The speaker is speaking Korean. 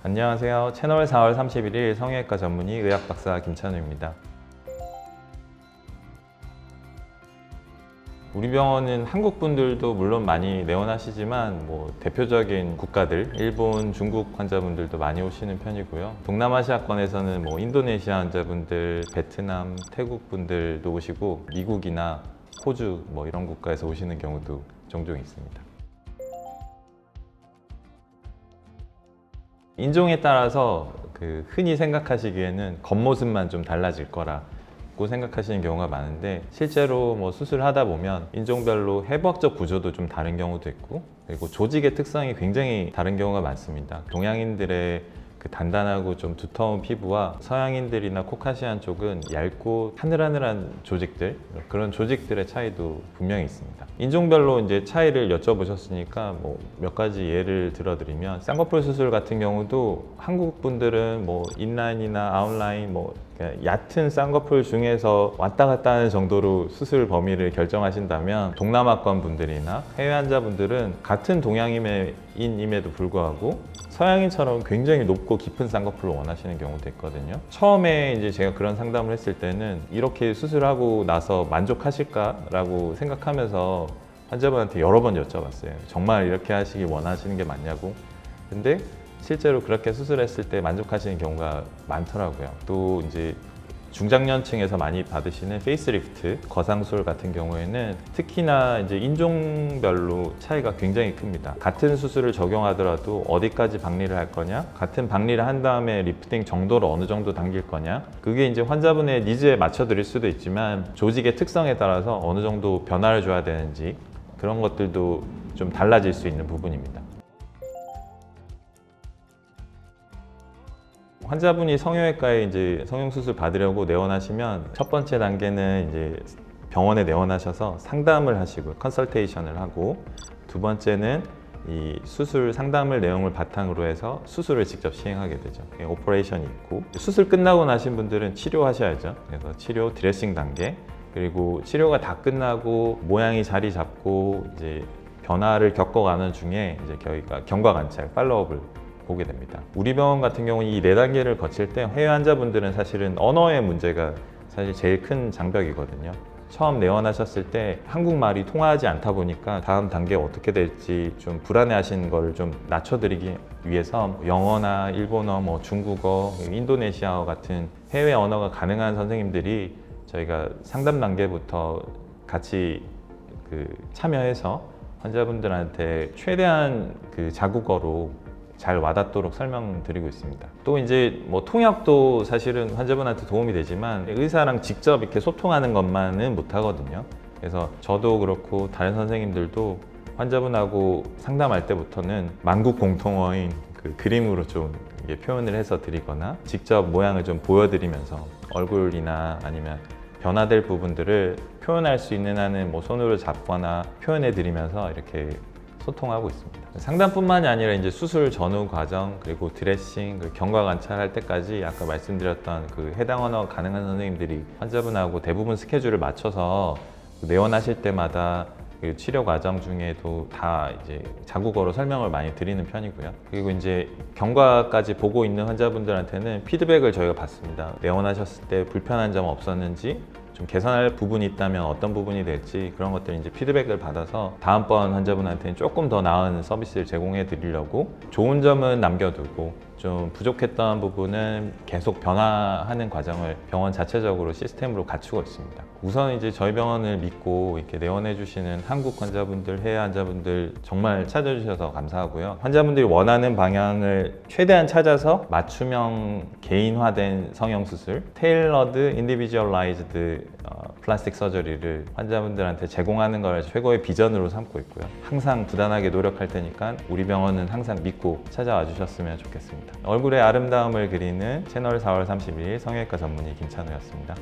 안녕하세요. 채널 4월 31일 성형외과 전문의 의학박사 김찬우입니다. 우리 병원은 한국 분들도 물론 많이 내원하시지만 대표적인 국가들, 일본, 중국 환자분들도 많이 오시는 편이고요. 동남아시아권에서는 인도네시아 환자분들, 베트남, 태국 분들도 오시고 미국이나 호주 이런 국가에서 오시는 경우도 종종 있습니다. 인종에 따라서 흔히 생각하시기에는 겉모습만 좀 달라질 거라고 생각하시는 경우가 많은데, 실제로 수술을 하다 보면 인종별로 해부학적 구조도 좀 다른 경우도 있고, 그리고 조직의 특성이 굉장히 다른 경우가 많습니다. 동양인들의 단단하고 좀 두터운 피부와 서양인들이나 코카시안 쪽은 얇고 하늘하늘한 조직들, 그런 조직들의 차이도 분명히 있습니다. 인종별로 이제 차이를 여쭤보셨으니까 몇 가지 예를 들어드리면, 쌍꺼풀 수술 같은 경우도 한국 분들은 인라인이나 아웃라인 얕은 쌍꺼풀 중에서 왔다 갔다 하는 정도로 수술 범위를 결정하신다면, 동남아권 분들이나 해외 환자분들은 같은 동양인임에도 불구하고 서양인처럼 굉장히 높고 깊은 쌍꺼풀을 원하시는 경우도 있거든요. 처음에 이제 제가 그런 상담을 했을 때는 이렇게 수술하고 나서 만족하실까라고 생각하면서 환자분한테 여러 번 여쭤봤어요. 정말 이렇게 하시기 원하시는 게 맞냐고. 근데 실제로 그렇게 수술했을 때 만족하시는 경우가 많더라고요. 또 이제 중장년층에서 많이 받으시는 페이스리프트, 거상술 같은 경우에는 특히나 이제 인종별로 차이가 굉장히 큽니다. 같은 수술을 적용하더라도 어디까지 박리를 할 거냐, 같은 박리를 한 다음에 리프팅 정도를 어느 정도 당길 거냐, 그게 이제 환자분의 니즈에 맞춰 드릴 수도 있지만 조직의 특성에 따라서 어느 정도 변화를 줘야 되는지, 그런 것들도 좀 달라질 수 있는 부분입니다. 환자분이 성형외과에 이제 성형수술 받으려고 내원하시면 첫 번째 단계는 이제 병원에 내원하셔서 상담을 하시고 컨설테이션을 하고, 두 번째는 이 수술 상담을 내용을 바탕으로 해서 수술을 직접 시행하게 되죠. 오퍼레이션이 있고, 수술 끝나고 나신 분들은 치료하셔야죠. 그래서 치료 드레싱 단계, 그리고 치료가 다 끝나고 모양이 자리 잡고 이제 변화를 겪어가는 중에 이제 저희가 경과 관찰, 팔로업을 보게 됩니다. 우리 병원 같은 경우는 이 4단계를 거칠 때 해외 환자분들은 사실은 언어의 문제가 사실 제일 큰 장벽이거든요. 처음 내원하셨을 때 한국말이 통하지 않다 보니까 다음 단계 어떻게 될지 좀 불안해하시는 걸 좀 낮춰드리기 위해서 영어나 일본어, 중국어, 인도네시아어 같은 해외 언어가 가능한 선생님들이 저희가 상담 단계부터 같이 참여해서 환자분들한테 최대한 자국어로 잘 와닿도록 설명드리고 있습니다. 또 이제 통역도 사실은 환자분한테 도움이 되지만 의사랑 직접 이렇게 소통하는 것만은 못 하거든요. 그래서 저도 그렇고 다른 선생님들도 환자분하고 상담할 때부터는 만국 공통어인 그림으로 좀 표현을 해서 드리거나 직접 모양을 좀 보여드리면서 얼굴이나 아니면 변화될 부분들을 표현할 수 있는 한은 손으로 잡거나 표현해 드리면서 이렇게 소통하고 있습니다. 상담뿐만이 아니라 이제 수술 전후 과정, 그리고 드레싱, 경과 관찰할 때까지 아까 말씀드렸던 해당 언어 가능한 선생님들이 환자분하고 대부분 스케줄을 맞춰서 내원하실 때마다 치료 과정 중에도 다 이제 자국어로 설명을 많이 드리는 편이고요. 그리고 이제 경과까지 보고 있는 환자분들한테는 피드백을 저희가 받습니다. 내원하셨을 때 불편한 점 없었는지, 좀 개선할 부분이 있다면 어떤 부분이 될지, 그런 것들 이제 피드백을 받아서 다음번 환자분한테는 조금 더 나은 서비스를 제공해 드리려고 좋은 점은 남겨두고 좀 부족했던 부분은 계속 변화하는 과정을 병원 자체적으로 시스템으로 갖추고 있습니다. 우선 이제 저희 병원을 믿고 이렇게 내원해 주시는 한국 환자분들, 해외 환자분들 정말 찾아주셔서 감사하고요. 환자분들이 원하는 방향을 최대한 찾아서 맞춤형 개인화된 성형수술, 테일러드 인디비주얼라이즈드 플라스틱 서저리를 환자분들한테 제공하는 걸 최고의 비전으로 삼고 있고요. 항상 부단하게 노력할 테니까 우리 병원은 항상 믿고 찾아와 주셨으면 좋겠습니다. 얼굴의 아름다움을 그리는 채널 4월 31일 성형외과 전문의 김찬우였습니다.